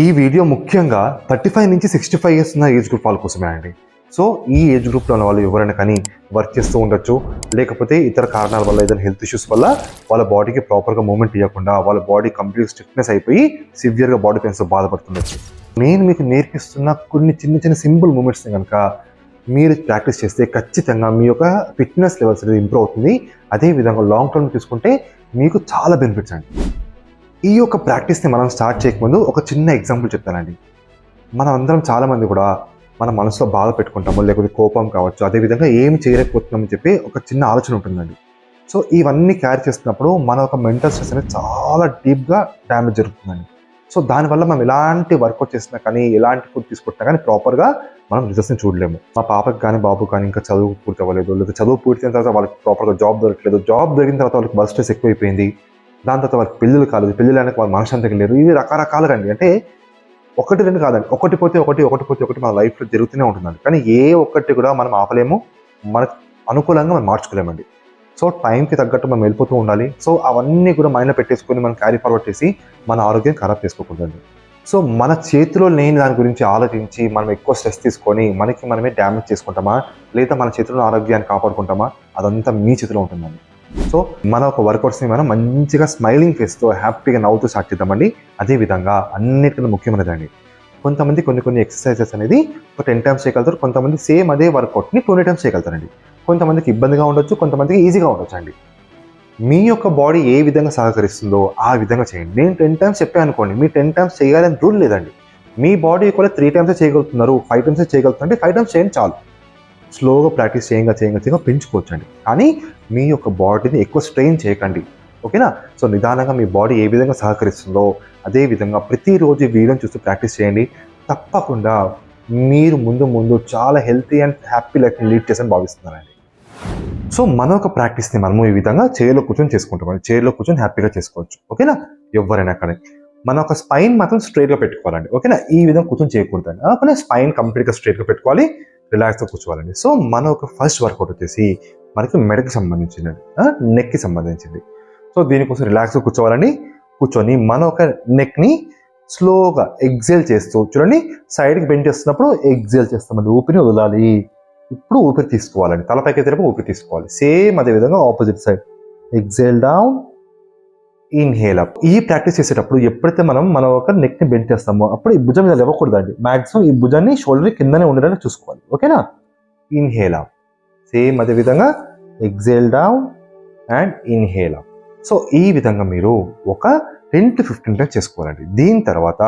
ఈ వీడియో ముఖ్యంగా 35 నుంచి 65 ఇయర్స్ ఉన్న ఏజ్ గ్రూప్ వాళ్ళ కోసమే అండి. సో ఈ ఏజ్ గ్రూప్లో ఉన్న వాళ్ళు ఎవరైనా కానీ వర్క్ చేస్తూ ఉండొచ్చు, లేకపోతే ఇతర కారణాల వల్ల ఏదైనా హెల్త్ ఇష్యూస్ వల్ల వాళ్ళ బాడీకి ప్రాపర్గా మూవ్మెంట్ ఇవ్వకుండా వాళ్ళ బాడీ కంప్లీట్ స్టిఫ్నెస్ అయిపోయి సివియర్గా బాడీ పెయిన్స్తో బాధపడుతుండొచ్చు. నేను మీకు నేర్పిస్తున్న కొన్ని చిన్న చిన్న సింపుల్ మూమెంట్స్ని కనుక మీరు ప్రాక్టీస్ చేస్తే ఖచ్చితంగా మీ యొక్క ఫిట్నెస్ లెవెల్స్ అనేది ఇంప్రూవ్ అవుతుంది. అదేవిధంగా లాంగ్ టర్మ్ తీసుకుంటే మీకు చాలా బెనిఫిట్స్ అండి. ఈ యొక్క ప్రాక్టీస్ని మనం స్టార్ట్ చేయకముందు ఒక చిన్న ఎగ్జాంపుల్ చెప్తానండి. మనం అందరం చాలామంది కూడా మన మనసులో బాధ పెట్టుకుంటాము, లేకపోతే కోపం కావచ్చు, అదేవిధంగా ఏమి చేయలేకపోతున్నామని చెప్పి ఒక చిన్న ఆలోచన ఉంటుందండి. సో ఇవన్నీ క్యారీ చేస్తున్నప్పుడు మన ఒక మెంటల్ స్ట్రెస్ అనేది చాలా డీప్గా డ్యామేజ్ జరుగుతుందండి. సో దానివల్ల మనం ఎలాంటి వర్కౌట్ చేసినా కానీ, ఎలాంటి ఫుడ్ తీసుకుంటున్నా కానీ ప్రాపర్గా మనం రిజల్ట్స్ని చూడలేము. మా పాపకి కానీ బాబు కానీ ఇంకా చదువు పూర్తి అవ్వలేదు, లేదా చదువు పూర్తయిన తర్వాత వాళ్ళకి ప్రాపర్గా జాబ్ దొరకలేదు, జాబ్ దొరికిన తర్వాత వాళ్ళకి వర్క్ స్ట్రెస్ ఎక్కువైపోయింది, దాని తర్వాత వాళ్ళకి పెళ్ళిళ్ళు కాలేదు, పెళ్ళిళ్ళు అనేది వాళ్ళ మనశ్శాంతికి లేరు. ఇవి రకరకాలుగా అండి. అంటే ఒకటి రెండు కాదండి, ఒకటి పోతే ఒకటి మన లైఫ్లో జరుగుతూనే ఉంటుందండి. కానీ ఏ ఒక్కటి కూడా మనం ఆపలేము, మనకు అనుకూలంగా మనం మార్చుకోలేమండి. సో టైంకి తగ్గట్టు మనం వెళ్ళిపోతూ ఉండాలి. సో అవన్నీ కూడా మైండ్లో పెట్టేసుకొని మనం క్యారీ ఫార్వర్డ్ చేసి మన ఆరోగ్యం ఖరాబ్ చేసుకోకూడదండి. సో మన చేతిలో లేని దాని గురించి ఆలోచించి మనం ఎక్కువ స్ట్రెస్ తీసుకొని మనకి మనమే డ్యామేజ్ చేసుకుంటామా, లేదా మన చేతిలో ఆరోగ్యాన్ని కాపాడుకుంటామా, అదంతా మీ చేతిలో ఉంటుందండి. సో మన ఒక వర్కౌట్స్ని మనం మంచిగా స్మైలింగ్ ఫేస్తో హ్యాపీగా నవ్వుతూ స్టార్ట్ చేద్దామండి. అదేవిధంగా అన్నిటికన్నా ముఖ్యమైనదండి, కొంతమంది కొన్ని ఎక్సర్సైజెస్ అనేది ఒక 10 టైమ్స్ చేయగలుగుతారు, కొంతమంది సేమ్ అదే వర్కౌట్ని 20 టైమ్స్ చేయగలుగుతారండి. కొంతమందికి ఇబ్బందిగా ఉండొచ్చు, కొంతమందికి ఈజీగా ఉండొచ్చు అండి. మీ యొక్క బాడీ ఏ విధంగా సహకరిస్తుందో ఆ విధంగా చేయండి. నేను 10 టైమ్స్ చెప్పాను అనుకోండి, మీ 10 టైమ్స్ చేయాలని రూల్ లేదండి. మీ బాడీ కూడా 3 టైమ్స్ చేయగలుగుతున్నారు, 5 టైమ్స్ చేయగలుగుతారంటే 5 టైమ్స్ చేయండి చాలు. స్లోగా ప్రాక్టీస్ చేయంగా పెంచుకోవచ్చండి. కానీ మీ యొక్క బాడీని ఎక్కువ స్ట్రెయిన్ చేయకండి, ఓకేనా? సో నిదానంగా మీ బాడీ ఏ విధంగా సహకరిస్తుందో అదే విధంగా ప్రతిరోజు వీడియోని చూస్తూ ప్రాక్టీస్ చేయండి. తప్పకుండా మీరు ముందు చాలా హెల్తీ అండ్ హ్యాపీ లైఫ్ని లీడ్ చేసని భావిస్తున్నానండి. సో మన ఒక ప్రాక్టీస్ని మనము ఈ విధంగా చైర్లో కూర్చొని చేసుకుంటామండి. చైర్లో కూర్చొని హ్యాపీగా చేసుకోవచ్చు, ఓకేనా? ఎవరైనా కానీ మన ఒక స్పైన్ మాత్రం స్ట్రైట్గా పెట్టుకోవాలండి, ఓకేనా? ఈ విధంగా కూర్చొని చేయకూడదండి. కానీ స్పైన్ కంప్లీట్గా స్ట్రైట్గా పెట్టుకోవాలి, రిలాక్స్గా కూర్చోవాలండి. సో మన ఒక ఫస్ట్ వర్కౌట్ వచ్చేసి మనకి మెడకి సంబంధించింది, నెక్కి సంబంధించింది. సో దీనికోసం రిలాక్స్గా కూర్చోవాలండి. కూర్చొని మన ఒక నెక్ని స్లోగా ఎగ్జేల్ చేస్తూ చూడండి, సైడ్కి బెండ్ చేస్తున్నప్పుడు ఎగ్జేల్ చేస్తామండి, ఊపిరిని వదలాలి. ఇప్పుడు ఊపిరి తీసుకోవాలండి, తలపైకి ఎత్తినప్పుడు ఊపిరి తీసుకోవాలి. సేమ్ అదే విధంగా opposite side exhale down, inhale up. ఈ ప్రాక్టీస్ చేసేటప్పుడు ఎప్పుడైతే మన ఒక నెక్ని బెండ్ చేస్తామో అప్పుడు ఈ భుజం మీద ఇవ్వకూడదండి. మాక్సిమం ఈ భుజాన్ని షోల్డర్ కిందనే ఉండడానికి చూసుకోవాలి, ఓకేనా? ఇన్హేల్ అప్, సేమ్ అదే విధంగా exhale down and inhale up. So ఈ విధంగా మీరు ఒక 10 to 15 టైమ్స్ చేసుకోవాలండి. దీని తర్వాత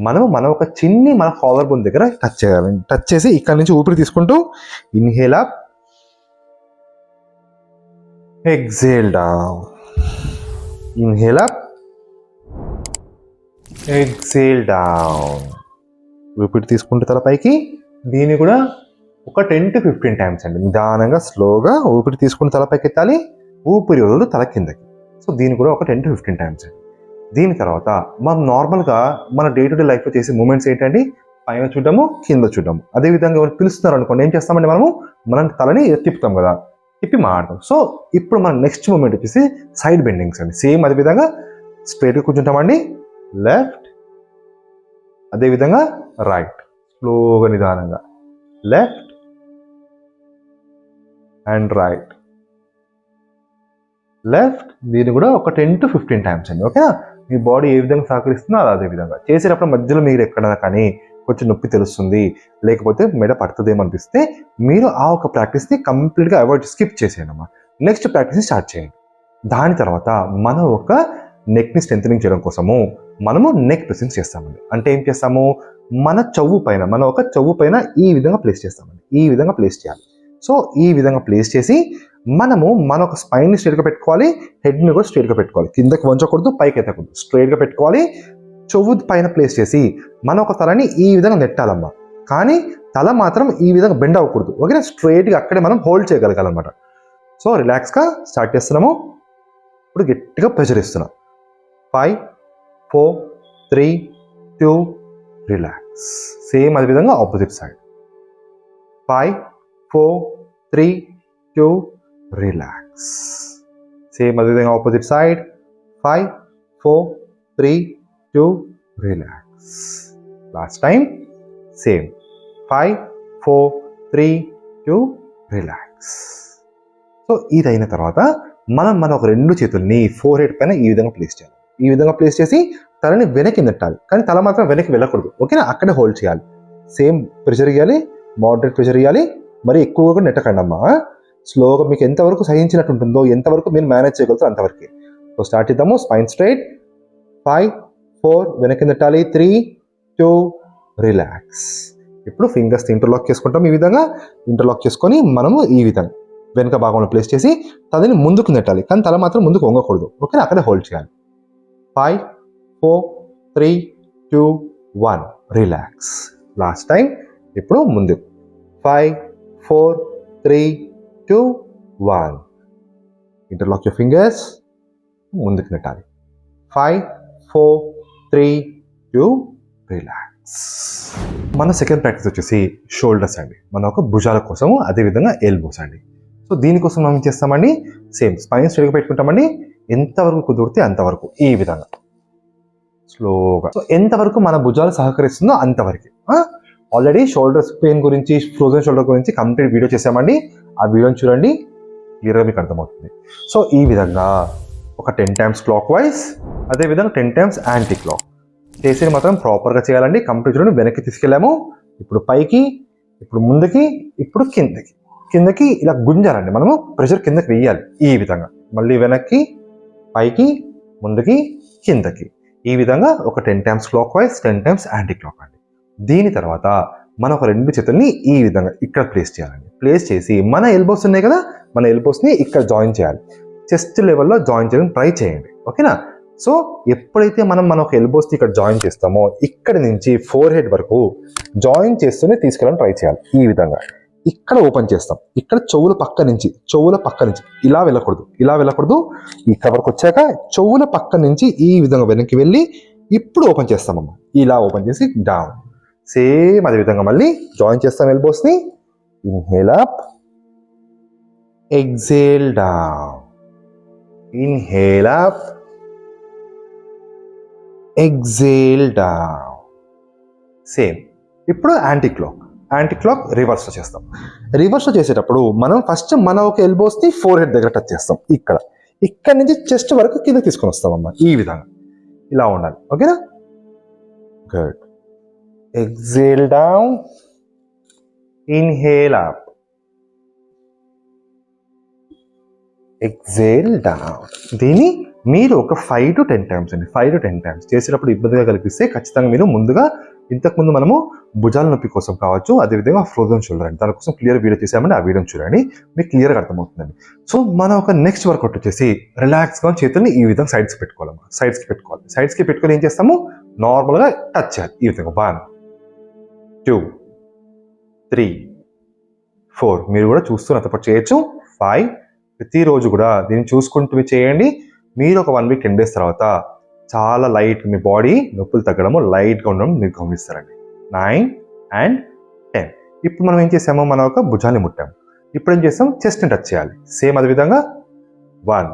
మన ఒక చిన్ని మన కాలర్ బోన్ దగ్గర టచ్ చేయాలండి. టచ్ చేసి ఇక్కడ నుంచి ఊపిరి తీసుకుంటూ inhale up, exhale down, inhale up, exhale down. ఊపిరి తీసుకుంటే తలపైకి. దీన్ని కూడా ఒక 10 to 15 టైమ్స్ అండి. నిదానంగా స్లోగా ఊపిరి తీసుకుని తలపైకి ఎత్తాలి, ఊపిరి వదులు తల కిందకి. సో దీన్ని కూడా ఒక 10 to 15 టైమ్స్ అండి. దీని తర్వాత మనం నార్మల్గా మన డే టు డే లైఫ్లో చేసే మూమెంట్స్ ఏంటండి, పైన చూడటము, కింద చూడటము. అదేవిధంగా ఎవరు పిలుస్తున్నారు అనుకోండి, ఏం చేస్తామండి, మనం తలని తిప్పుతాం కదా, తిప్పి మాడతాం. సో ఇప్పుడు మన నెక్స్ట్ మూమెంట్ వచ్చేసి సైడ్ బెండింగ్స్ అండి. సేమ్ అదేవిధంగా స్ట్రైట్గా కూర్చుంటామండి, లెఫ్ట్, అదేవిధంగా రైట్, స్లోగా నిదానంగా లెఫ్ట్ అండ్ రైట్, లెఫ్ట్. దీన్ని కూడా ఒక 10 to 15 టైమ్స్ అండి, ఓకేనా? మీ బాడీ ఏ విధంగా సహకరిస్తుందో అదే విధంగా చేసేటప్పుడు మధ్యలో మీరు ఎక్కడైనా కానీ కొంచెం నొప్పి తెలుస్తుంది, లేకపోతే మెడ పడుతుందేమనిపిస్తే మీరు ఆ ఒక ప్రాక్టీస్ని కంప్లీట్గా స్కిప్ చేసేయండి అమ్మా. నెక్స్ట్ ప్రాక్టీస్ని స్టార్ట్ చేయండి. దాని తర్వాత మనం ఒక నెక్ని స్ట్రెంథనింగ్ చేయడం కోసము మనము నెక్ ప్రెసింగ్ చేస్తామండి. అంటే ఏం చేస్తాము, మన ఒక చెవు పైన ఈ విధంగా ప్లేస్ చేస్తామండి. ఈ విధంగా ప్లేస్ చేయాలి. సో ఈ విధంగా ప్లేస్ చేసి మన ఒక స్పైన్ని స్ట్రైట్గా పెట్టుకోవాలి, హెడ్ని కూడా స్ట్రైట్గా పెట్టుకోవాలి. కిందకి వంచకూడదు, పైకి ఎత్తకూడదు, స్ట్రైట్గా పెట్టుకోవాలి. చెవు పైన ప్లేస్ చేసి మన ఒక తలని ఈ విధంగా నెట్టాలమ్మా. కానీ తల మాత్రం ఈ విధంగా బెండ్ అవ్వకూడదు, ఓకేనా? స్ట్రైట్గా అక్కడే మనం హోల్డ్ చేయగలగాలన్నమాట. సో రిలాక్స్గా స్టార్ట్ చేస్తున్నాము. ఇప్పుడు గట్టిగా ప్రెషర్ ఇస్తున్నాం. 5, 4, 3, 2, రిలాక్స్. సేమ్ అదే విధంగా ఆపోజిట్ సైడ్ 5, 4, 3, 2, రిలాక్స్. సేమ్ అదే విధంగా opposite side 5, 4, 3, 2, relax. Last time same 5 4 3 2 relax. So ఇది అయిన తర్వాత మన ఒక రెండు చేతుల్ని ఫోర్ హెడ్ పైన ఈ విధంగా ప్లేస్ చేయాలి. ఈ విధంగా ప్లేస్ చేసి తలని వెనక్కి నెట్టాలి, కానీ తల మాత్రం వెనక్కి వెళ్ళకూడదు. ఓకేనా, అక్కడే హోల్డ్ చేయాలి. సేమ్ ప్రెషర్ ఇవ్వాలి, మోడరేట్ ప్రెషర్ ఇవ్వాలి, మరి ఎక్కువగా నెట్టకండి అమ్మా. స్లోగా మీకు ఎంతవరకు సహించినట్టు ఉంటుందో, ఎంతవరకు మీరు మేనేజ్ చేయగలుగుతారో అంతవరకే. సో స్టార్ట్ చేద్దాము. స్పైన్ స్ట్రైట్, 5 4 వెనక్కి నెట్టాలి, 3 2 రిలాక్స్. ఇప్పుడు ఫింగర్స్ ఇంటర్లాక్ చేసుకుంటాం. ఈ విధంగా ఇంటర్లాక్ చేసుకొని మనము ఈ విధంగా వెనక భాగంలో ప్లేస్ చేసి తలని ముందుకు నెట్టాలి, కానీ తల మాత్రం ముందుకు వంగకూడదు. ఓకే, అక్కడే హోల్డ్ చేయాలి. 5 4 3 2 1 రిలాక్స్. Last time. ఇప్పుడు ముందు 5 4 3 2 1 ఇంటర్లాక్ యువర్ ఫింగర్స్, ముందుకు నెట్టాలి. 5 4 3 2 రిలాక్స్. మన సెకండ్ ప్రాక్టీస్ వచ్చేసి షోల్డర్స్ అండి, మన ఒక భుజాల కోసము, అదేవిధంగా ఎల్బోస్ అండి. సో దీనికోసం మనం ఏం చేస్తామండి, సేమ్ స్పైన్ స్ట్రైట్గా పెట్టుకుంటామండి. ఎంతవరకు కుదిరితే అంతవరకు ఈ విధంగా స్లోగా. సో ఎంతవరకు మన భుజాలు సహకరిస్తుందో అంతవరకు. ఆల్రెడీ షోల్డర్స్ పెయిన్ గురించి, ఫ్రోజన్ షోల్డర్ గురించి కంప్లీట్ వీడియో చేసామండి. ఆ వీడియోని చూడండి, క్లియర్గా మీకు అర్థమవుతుంది. సో ఈ విధంగా ఒక 10 times క్లాక్ వైజ్, అదేవిధంగా 10 times యాంటీ క్లాక్ చేసేది మాత్రం ప్రాపర్గా చేయాలండి. కంప్లీట్ చూడండి. వెనక్కి తీసుకెళ్ళాము, ఇప్పుడు పైకి, ఇప్పుడు ముందుకి, ఇప్పుడు కిందకి. కిందకి ఇలా గుంజాలండి, మనము ప్రెషర్ కిందకి వెయ్యాలి. ఈ విధంగా మళ్ళీ వెనక్కి, పైకి, ముందుకి, కిందకి. ఈ విధంగా ఒక 10 times clock wise, 10 times anti clock అండి. దీని తర్వాత మన ఒక రెండు చేతుల్ని ఈ విధంగా ఇక్కడ ప్లేస్ చేయాలండి. ప్లేస్ చేసి మన ఎల్బోస్ ఉన్నాయి కదా, మన ఎల్బోస్ని ఇక్కడ జాయిన్ చేయాలి. చెస్ట్ లెవెల్లో జాయిన్ చేయడం ట్రై చేయండి. ఓకేనా. సో ఎప్పుడైతే మన ఒక ఎల్బోస్ని ఇక్కడ జాయిన్ చేస్తామో, ఇక్కడ నుంచి ఫోర్ హెడ్ వరకు జాయిన్ చేస్తూనే తీసుకెళ్ళడం ట్రై చేయాలి. ఈ విధంగా ఇక్కడ ఓపెన్ చేస్తాం. ఇక్కడ చెవుల పక్క నుంచి ఇలా వెళ్ళకూడదు. ఇక్కడ వరకు వచ్చాక చెవుల పక్క నుంచి ఈ విధంగా వెనక్కి వెళ్ళి ఇప్పుడు ఓపెన్ చేస్తామమ్మా. ఇలా ఓపెన్ చేసి డౌన్. సేమ్ అదే విధంగా మళ్ళీ జాయిన్ చేస్తాం ఎల్బోస్ని. Inhale up, exhale down. Inhale up, exhale down. Same. ఇప్పుడు యాంటీ క్లాక్ రివర్స్లో చేస్తాం. రివర్స్లో చేసేటప్పుడు మనం ఫస్ట్ మన ఒక ఎల్బోస్ని ఫోర్ హెడ్ దగ్గర టచ్ చేస్తాం. ఇక్కడ నుంచి చెస్ట్ వరకు కింద తీసుకొని వస్తామమ్మా. ఈ విధంగా ఇలా ఉండాలి. ఓకేనా. Good. Exhale down, inhale up, exhale down. దీన్ని మీరు ఒక 5 to 10 times అండి, 5 to 10 times చేసేటప్పుడు ఇబ్బందిగా కనిపిస్తే ఖచ్చితంగా మీరు ముందుగా, ఇంతకుముందు మనము భుజాల నొప్పి కోసం కావచ్చు, అదేవిధంగా ఫ్రోజన్ షోల్డర్ అండి, దానికోసం క్లియర్ వీడియో చేసామండి. ఆ వీడియోని చూడండి, మీకు క్లియర్గా అర్థమవుతుందండి. సో మన ఒక నెక్స్ట్ వర్కౌట్ వచ్చేసి రిలాక్స్గా చేతుల్ని ఈ విధంగా సైడ్స్కి పెట్టుకోవాలి. సైడ్స్కి పెట్టుకొని ఏం చేస్తాము, నార్మల్గా టచ్ చేయాలి. ఈ విధంగా 1 2 3 4. మీరు కూడా చూస్తూ నాతో చేయొచ్చు. 5. ప్రతిరోజు కూడా దీన్ని చూసుకుంటూ చేయండి. మీరు ఒక 1 week 10 days తర్వాత చాలా లైట్, మీ బాడీ నొప్పులు తగ్గడము, లైట్గా ఉండడం మీరు గమనిస్తారండి. 9 and 10. ఇప్పుడు మనం ఏం చేసామో, మన ఒక భుజాన్ని ముట్టాము. ఇప్పుడు ఏం చేస్తాం, చెస్ట్ని టచ్ చేయాలి. సేమ్ అదే విధంగా 1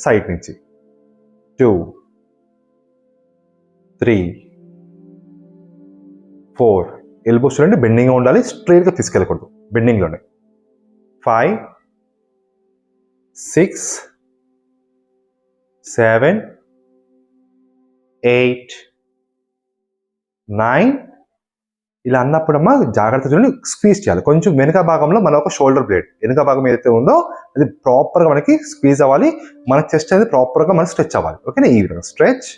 సైడ్ నుంచి, 2 3 4. ఎల్బోస్ చూడండి, బెండింగ్గా ఉండాలి, స్ట్రైట్గా తీసుకెళ్ళకూడదు, బెండింగ్లోనే. 5 6 7 8 9. ఇలా అన్నప్పుడమ్మా జాగ్రత్త చూడండి, స్క్వీజ్ చేయాలి. కొంచెం వెనుక భాగంలో మన ఒక షోల్డర్ బ్లేడ్ వెనుక భాగం ఏదైతే ఉందో అది ప్రాపర్గా మనకి స్క్వీజ్ అవ్వాలి. మన చెస్ట్ అనేది ప్రాపర్గా మనకి స్ట్రెచ్ అవ్వాలి. ఓకేనా. ఈ విధంగా స్ట్రెచ్,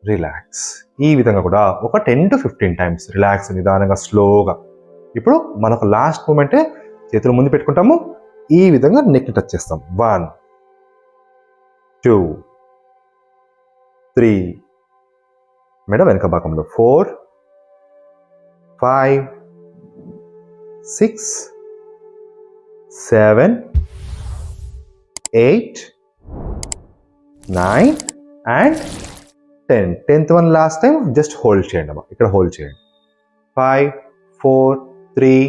రిలాక్స్. ఈ విధంగా కూడా ఒక 10 to 15 times రిలాక్స్, నిదానంగా, స్లోగా. ఇప్పుడు మనకు లాస్ట్ మూమెంటే చేతులు ముందు పెట్టుకుంటాము. ఈ విధంగా నెక్ టచ్ చేస్తాం. 1 2 3. మెడ వెనక భాగంలో 4 5 6 7 8 9 and 10. 10th one last time just hold చేయండి అమ్మా. ఇక్కడ హోల్డ్ చేయండి. 5 4 3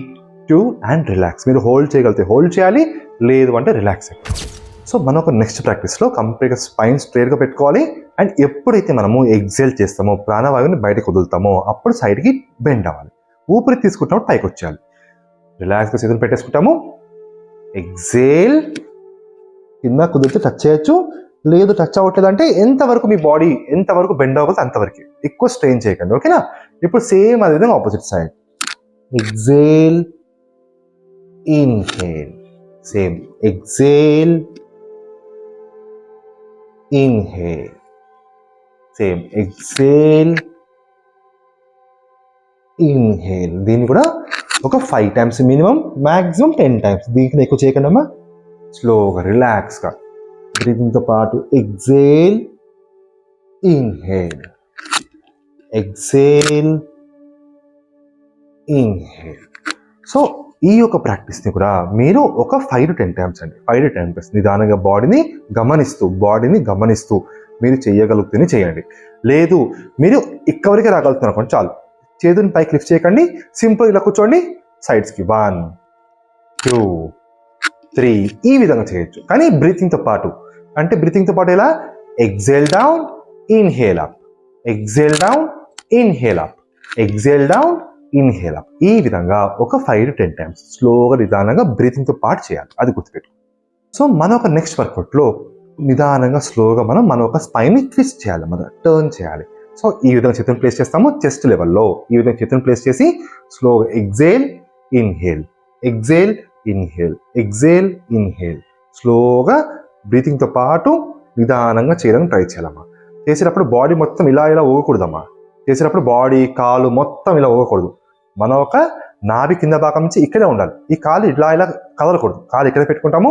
2 అండ్ రిలాక్స్. మీరు హోల్డ్ చేయగలిగితే హోల్డ్ చేయాలి, లేదు అంటే రిలాక్స్ అయిపోయింది. సో మనం ఒక నెక్స్ట్ ప్రాక్టీస్లో కంప్లీట్గా స్పైన్ స్ట్రైట్గా పెట్టుకోవాలి. అండ్ ఎప్పుడైతే మనము ఎగ్జేల్ చేస్తామో ప్రాణవాయువుని బయటకు వదులుతామో అప్పుడు సైడ్కి బెండ్ అవ్వాలి. ఊపిరి తీసుకుంటున్నప్పుడు పైకి వచ్చేయాలి. రిలాక్స్గా చేతులు పెట్టేసుకుంటాము. ఎగ్జేల్, కింద కుదిరితే టచ్ చేయొచ్చు, లేదు టచ్ అవ్వట్లేదు అంటే ఎంతవరకు మీ బాడీ ఎంతవరకు బెండ్ అవ్వగలదు అంతవరకు, ఎక్కువ స్ట్రెయిన్ చేయకండి. ఓకేనా? ఇప్పుడు సేమ్ అదే విధంగా opposite side. Exhale, inhale, same exhale, inhale, same exhale, inhale. దీన్ని కూడా ఒక 5 times మినిమం, మ్యాక్సిమం 10 times. దీనికి ఎక్కువ చేయకండి అమ్మా. స్లోగా రిలాక్స్గా బ్రీతింగ్తో పాటు exhale, inhale, exhale, inhale. So ఈ యొక్క ప్రాక్టీస్ని కూడా మీరు ఒక 5 to 10 times అండి, 5 to 10 times నిదానంగా బాడీని గమనిస్తూ మీరు చేయగలుగుతూనే చేయండి. లేదు మీరు ఇక్కడికి రాగలుగుతున్నారు అనుకోండి, చాలు. చేతుని పైకి లిఫ్ట్ చేయకండి, సింపుల్ ఇలా కూర్చోండి. సైడ్స్కి 1 2 3 ఈ విధంగా చేయొచ్చు. కానీ బ్రీతింగ్తో పాటు, అంటే బ్రీతింగ్తో పాటు ఎలా? Exhale down, inhale up, exhale down, inhale up, exhale down, inhale up. ఈ విధంగా ఒక 5 to 10 times స్లోగా నిదానంగా బ్రీతింగ్తో పాటు చేయాలి. అది గుర్తుపెట్టు. సో మన ఒక నెక్స్ట్ వర్కౌట్లో నిదానంగా స్లోగా మన ఒక స్పైన్ని ట్విస్ట్ చేయాలి, మనం టర్న్ చేయాలి. సో ఈ విధంగా చేతులను ప్లేస్ చేస్తాము చెస్ట్ లెవెల్లో. ఈ విధంగా చేతులను ప్లేస్ చేసి స్లోగా exhale, inhale, exhale, inhale, exhale, inhale. స్లోగా బ్రీతింగ్తో పాటు నిదానంగా చేయడానికి ట్రై చేయాలమ్మా. చేసేటప్పుడు బాడీ మొత్తం ఇలా ఊగకూడదమ్మా. చేసేటప్పుడు బాడీ, కాలు మొత్తం ఇలా ఊగకూడదు. మన ఒక నాభి కింద భాగం నుంచి ఇక్కడే ఉండాలి. ఈ కాలు ఇలా కదలకూడదు. కాలు ఇక్కడ పెట్టుకుంటాము.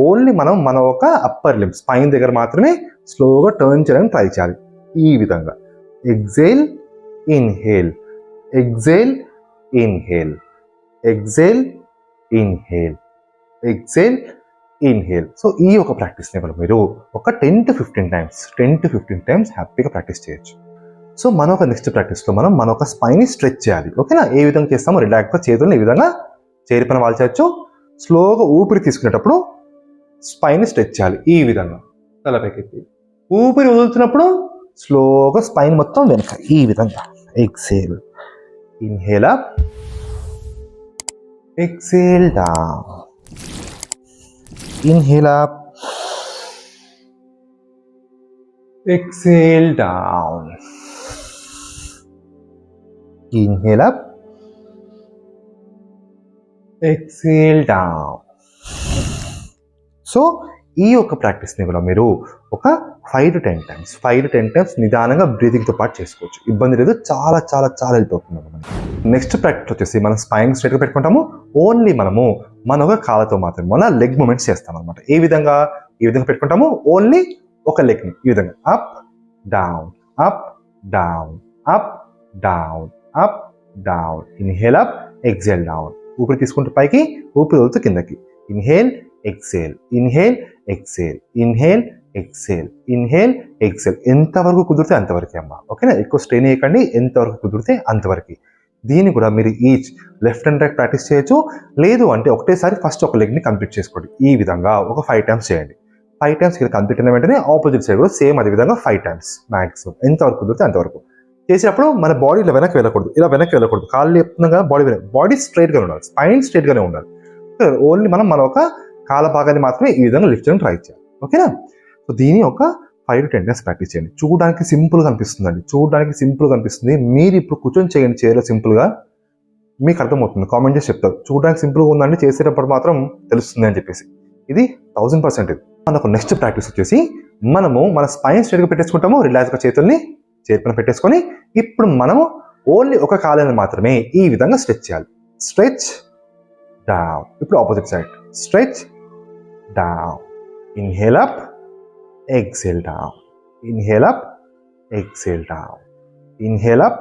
ఓన్లీ మన ఒక అప్పర్ లింబ్ స్పైన్ దగ్గర మాత్రమే స్లోగా టర్న్ చేయడానికి ట్రై చేయాలి. ఈ విధంగా exhale, inhale, exhale, inhale, exhale, inhale, exhale, inhale. So ఈ ఒక ప్రాక్టీస్ని కూడా మీరు ఒక 10 to 15 times హ్యాపీగా ప్రాక్టీస్ చేయొచ్చు. సో మన ఒక నెక్స్ట్ ప్రాక్టీస్లో మన ఒక స్పైన్ని స్ట్రెచ్ చేయాలి. ఓకేనా? ఏ విధంగా చేస్తామో రిలాక్స్గా చేతులను ఈ విధంగా చేరిపైన వాల్చవచ్చు. స్లోగా ఊపిరి తీసుకునేటప్పుడు స్పైన్ని స్ట్రెచ్ చేయాలి. ఈ విధంగా తలపైకెత్తి ఊపిరి వదులుతున్నప్పుడు స్లోగా స్పైన్ మొత్తం వెనక ఈ విధంగా. Exhale, inhale up, exhale down, inhale up, exhale down, inhale up, exhale down. So ఈ యొక్క ప్రాక్టీస్ని కూడా మీరు ఒక 5 to 10 times నిదానంగా బ్రీతింగ్తో పాటు చేసుకోవచ్చు. ఇబ్బంది లేదు, చాలా చాలా చాలా హెల్ప్ అవుతుంది మనకి. నెక్స్ట్ ప్రాక్టీస్ వచ్చేసి మనం స్పైన్ స్ట్రైట్గా పెట్టుకుంటాము. ఓన్లీ మన ఒక కాళ్ళతో మాత్రమే మన లెగ్ మూమెంట్స్ చేస్తాం అనమాట. ఈ విధంగా పెట్టుకుంటాము. ఓన్లీ ఒక లెగ్ని ఈ విధంగా up down, up down, up down, up down. Inhale up, exhale down. ఊపిరి తీసుకుంటూ పైకి, ఊపిరి వదులుతూ కిందకి. Inhale, exhale, inhale, exhale, inhale, exhale, inhale, exhale. ఎంతవరకు కుదిరితే అంతవరకే అమ్మా. ఓకేనా? ఎక్కువ స్ట్రెయిన్ చేయకండి, ఎంతవరకు కుదిరితే అంతవరకు. దీన్ని కూడా మీరు each left and right practice చేయొచ్చు. లేదు అంటే ఒకటేసారి ఫస్ట్ ఒక లెగ్ని కంప్లీట్ చేసుకోండి. ఈ విధంగా ఒక 5 times చేయండి. 5 times ఇక్కడ కంప్లీట్ అయిన వెంటనే ఆపోజిట్ సైడ్ కూడా సేమ్ అదే విధంగా 5 times మ్యాక్సిమం, ఎంతవరకు కుదిరితే అంతవరకు. చేసినప్పుడు మన బాడీ ఇలా వెనక్కి వెళ్ళకూడదు. కాళ్ళు చెప్తున్నాం కదా, బాడీ స్ట్రైట్గా ఉండాలి, స్పైన్ స్ట్రైట్గానే ఉండాలి. ఓన్లీ మన ఒక కాళ్ళ భాగాన్ని మాత్రమే ఈ విధంగా లిఫ్ట్ చేయడం ట్రై చేయాలి. ఓకేనా? సో దీన్ని ఒక 5 to 10 times ప్రాక్టీస్ చేయండి. చూడడానికి సింపుల్గా అనిపిస్తుంది. మీరు ఇప్పుడు కూర్చొని చేయండి చైర్లో సింపుల్గా, మీకు అర్థమవుతుంది. కామెంట్ చేసి చెప్తారు చూడడానికి సింపుల్గా ఉందండి, చేసేటప్పుడు మాత్రం తెలుస్తుంది అని చెప్పేసి. ఇది 1000% ఇది. మనకు నెక్స్ట్ ప్రాక్టీస్ వచ్చేసి మన స్పైన్ స్ట్రైట్గా పెట్టేసుకుంటాము. రిలాక్స్గా చేతుల్ని చేతిపైన పెట్టేసుకొని ఇప్పుడు మనము ఓన్లీ ఒక కాళ్ళని మాత్రమే ఈ విధంగా స్ట్రెచ్ చేయాలి. Stretch down. ఇప్పుడు opposite side. Stretch down. Inhale up, exhale down, inhale up, exhale down, inhale up,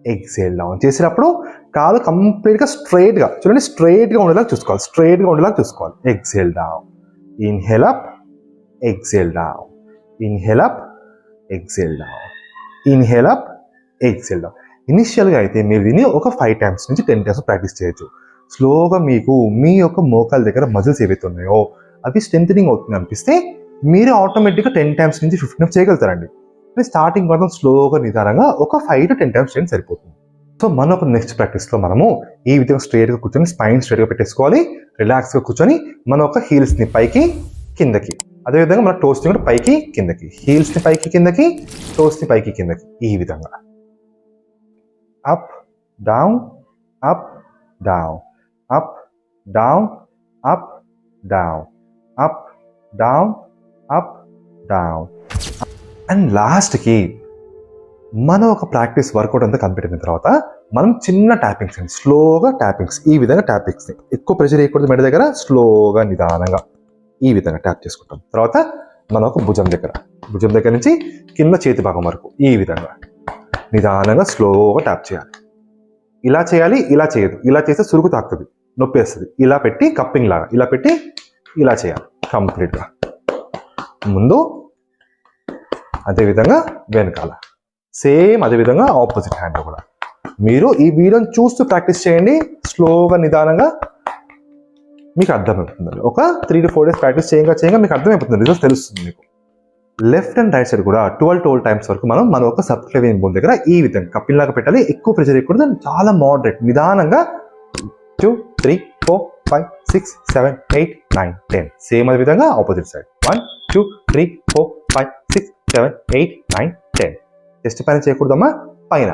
exhale down. చేసేటప్పుడు కాలు కంప్లీట్గా స్ట్రైట్గా చూడండి, స్ట్రైట్గా ఉండేలాగా చూసుకోవాలి. Exhale down, inhale up, exhale down, inhale up, exhale down, inhale up, exhale down. ఇనిషియల్గా అయితే మీరు దీన్ని ఒక 5 times నుంచి 10 times ప్రాక్టీస్ చేయొచ్చు. స్లోగా మీకు మీ యొక్క మోకాల దగ్గర మజిల్స్ ఏవైతే ఉన్నాయో అవి స్ట్రెంథనింగ్ అవుతుంది అనిపిస్తే మీరే ఆటోమేటిక్గా 10 times నుంచి 15 times చేయగలుగుతారండి. స్టార్టింగ్ మాత్రం స్లోగా నిదానంగా ఒక 5 to 10 times చేయండి సరిపోతుంది. సో మనకు నెక్స్ట్ ప్రాక్టీస్లో మనము ఈ విధంగా స్ట్రైట్గా కూర్చొని స్పైన్ స్ట్రైట్గా పెట్టేసుకోవాలి. రిలాక్స్గా కూర్చొని మన ఒక హీల్స్ని పైకి కిందకి, అదేవిధంగా మన టోస్ని కూడా పైకి కిందకి, హీల్స్ని పైకి కిందకి, టోస్ని పైకి కిందకి, ఈ విధంగా up down up down up down up down up down up down. And లాస్ట్కి మనం ఒక ప్రాక్టీస్ వర్కౌట్ అంతా కంప్లీట్ అయిన తర్వాత మనం చిన్న ట్యాపింగ్స్ అండి, స్లోగా ట్యాపింగ్స్, ఈ విధంగా ట్యాపింగ్స్ని ఎక్కువ ప్రెషర్ వేయకూడదు మెడ దగ్గర, స్లోగా నిదానంగా ఈ విధంగా ట్యాప్ చేసుకుంటాం. తర్వాత మనం ఒక భుజం దగ్గర నుంచి కింద చేతి భాగం వరకు ఈ విధంగా నిదానంగా స్లోగా ట్యాప్ చేయాలి. ఇలా చేయాలి, ఇలా చేయదు. ఇలా చేస్తే సురుకు తాకుతుంది, నొప్పి వేస్తుంది. ఇలా పెట్టి కప్పింగ్ లాగా ఇలా పెట్టి ఇలా చేయాలి కంప్లీట్గా. ముందు అదేవిధంగా వెనకాల సేమ్, అదేవిధంగా ఆపోజిట్ హ్యాండ్ కూడా. మీరు ఈ వీడియోని చూస్తూ ప్రాక్టీస్ చేయండి, స్లోగా నిదానంగా మీకు అర్థమైపోతుంది. ఒక 3 to 4 days ప్రాక్టీస్ చేయంగా మీకు అర్థమైపోతుంది, రిజల్ట్ తెలుస్తుంది మీకు. లెఫ్ట్ అండ్ రైట్ సైడ్ కూడా 12 times వరకు మనం ఒక సబ్క్లేవియన్ బోన్ దగ్గర ఈ విధంగా కప్పింగ్ లాగా పెట్టాలి. ఎక్కువ ప్రెషర్ వేయకూడదు, చాలా మోడరేట్ నిదానంగా 2 3 4 5 6 7 8 9 10. సేమ్ అదే విధంగా ఆపోజిట్ సైడ్ 1 2 3 4 5 6 7 8 9 10. చెస్ట్ పైన చేయకూడదమ్మా, పైన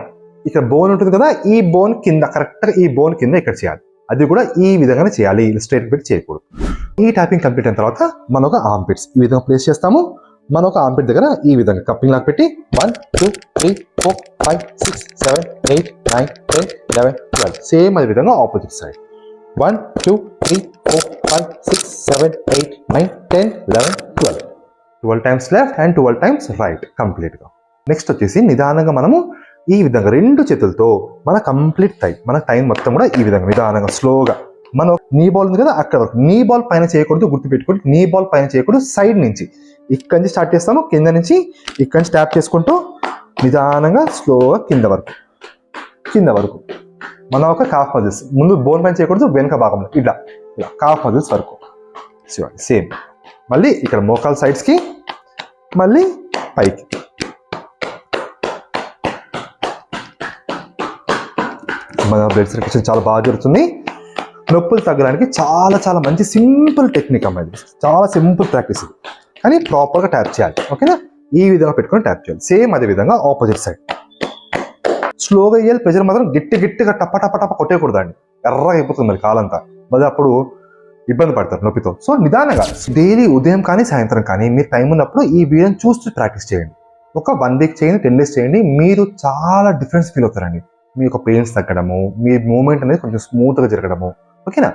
ఇక్కడ బోన్ ఉంటుంది కదా, ఈ బోన్ కింద, కరెక్ట్గా ఈ బోన్ కింద ఇక్కడ చేయాలి. అది కూడా ఈ విధంగానే చేయాలి, స్ట్రైట్ పెట్టి చేయకూడదు. ఈ ట్యాపింగ్ కంప్లీట్ అయిన తర్వాత మనం ఒక ఆర్మ్ పిట్స్ ఈ విధంగా ప్లేస్ చేస్తాము. మనం ఒక ఆర్మ్ పిట్ దగ్గర ఈ విధంగా కప్పింగ్ లాగా పెట్టి 1 2 3 4 5 6 7 8 9 10 11 12. సేమ్ అదే విధంగా opposite side 1 2 3 4 5 6 7 8 9 10 11 12. 12 times left and 12 times right కంప్లీట్గా. నెక్స్ట్ వచ్చేసి నిదానంగా మనము ఈ విధంగా 2 చేతులతో మన కంప్లీట్ థై, మన టైం మొత్తం కూడా ఈ విధంగా నిదానంగా స్లోగా మనం నీ బాల్ ఉంది కదా అక్కడ వరకు, నీ బాల్ పైన చేయకూడదు, గుర్తుపెట్టుకోండి. నీ బాల్ పైన చేయకూడదు, సైడ్ నుంచి ఇక్కడి నుంచి స్టార్ట్ చేస్తాము, కింద నుంచి ఇక్కడి నుంచి ట్యాప్ చేసుకుంటూ నిదానంగా స్లోగా కింద వరకు మనం ఒక కాఫ్ మజిల్స్, ముందు బోన్ పైన చేయకూడదు, వెనుక భాగంలో ఇలా కాఫ్ మజిల్స్ వరకు సేమ్. మళ్ళీ ఇక్కడ మోకాల్ సైడ్స్కి, మళ్ళీ పైకి. మన బ్లడ్ సర్క్యులేషన్ చాలా బాగా జరుగుతుంది. నొప్పులు తగ్గడానికి చాలా మంచి సింపుల్ టెక్నిక్ అమ్మా ఇది. చాలా సింపుల్ ప్రాక్టీస్ ఇది, కానీ ప్రాపర్గా ట్యాప్ చేయాలి. ఓకేనా, ఈ విధంగా పెట్టుకొని ట్యాప్ చేయాలి. సేమ్ అదే విధంగా ఆపోజిట్ సైడ్ స్లోగా వేయాలి. ప్రెషర్ మాత్రం గట్టిగా టప్ప కొట్టేయకూడదండి, ఎర్రగా అయిపోతుంది మరి కాలంతా, మరి అప్పుడు ఇబ్బంది పడతారు నొప్పితో. సో నిదానంగా డైలీ ఉదయం కానీ సాయంత్రం కానీ మీరు టైం ఉన్నప్పుడు ఈ వీడియోని చూస్తూ ప్రాక్టీస్ చేయండి. ఒక 1 week చేయండి, 10 days చేయండి, మీరు చాలా డిఫరెన్స్ ఫీల్ అవుతారండి. మీ యొక్క పెయిన్స్ తగ్గడము, మీ మూమెంట్ అనేది కొంచెం స్మూత్గా జరగడము. ఓకేనా,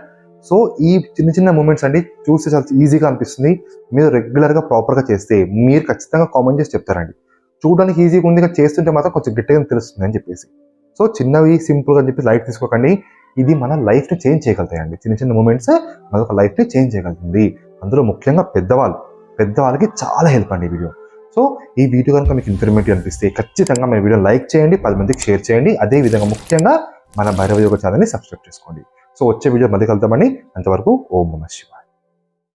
సో ఈ చిన్న మూమెంట్స్ అండి చూస్తే చాలా ఈజీగా అనిపిస్తుంది. మీరు రెగ్యులర్గా ప్రాపర్గా చేస్తే మీరు ఖచ్చితంగా కామెంట్ చేసి చెప్తారండి, చూడడానికి ఈజీగా ఉంది కానీ చేస్తుంటే మాత్రం కొంచెం గట్టిగా తెలుస్తుంది అని చెప్పేసి. సో చిన్నవి సింపుల్గా అని చెప్పి లైట్ తీసుకోకండి, ఇది మన లైఫ్ని చేంజ్ చేయగలుగుతాయండి. చిన్న మూమెంట్స్ మన ఒక లైఫ్ని చేంజ్ చేయగలుగుతుంది. అందులో ముఖ్యంగా పెద్దవాళ్ళకి చాలా హెల్ప్ అండి ఈ వీడియో. సో ఈ వీడియో కనుక మీకు ఇన్ఫర్మేటివ్ అనిపిస్తే ఖచ్చితంగా మన వీడియో లైక్ చేయండి, 10 మందికి షేర్ చేయండి. అదేవిధంగా ముఖ్యంగా మన భైరవ యోగా ఛానల్ని సబ్స్క్రైబ్ చేసుకోండి. సో వచ్చే వీడియో మళ్ళీ కలుద్దామని, అంతవరకు ఓం నమః శివాయ.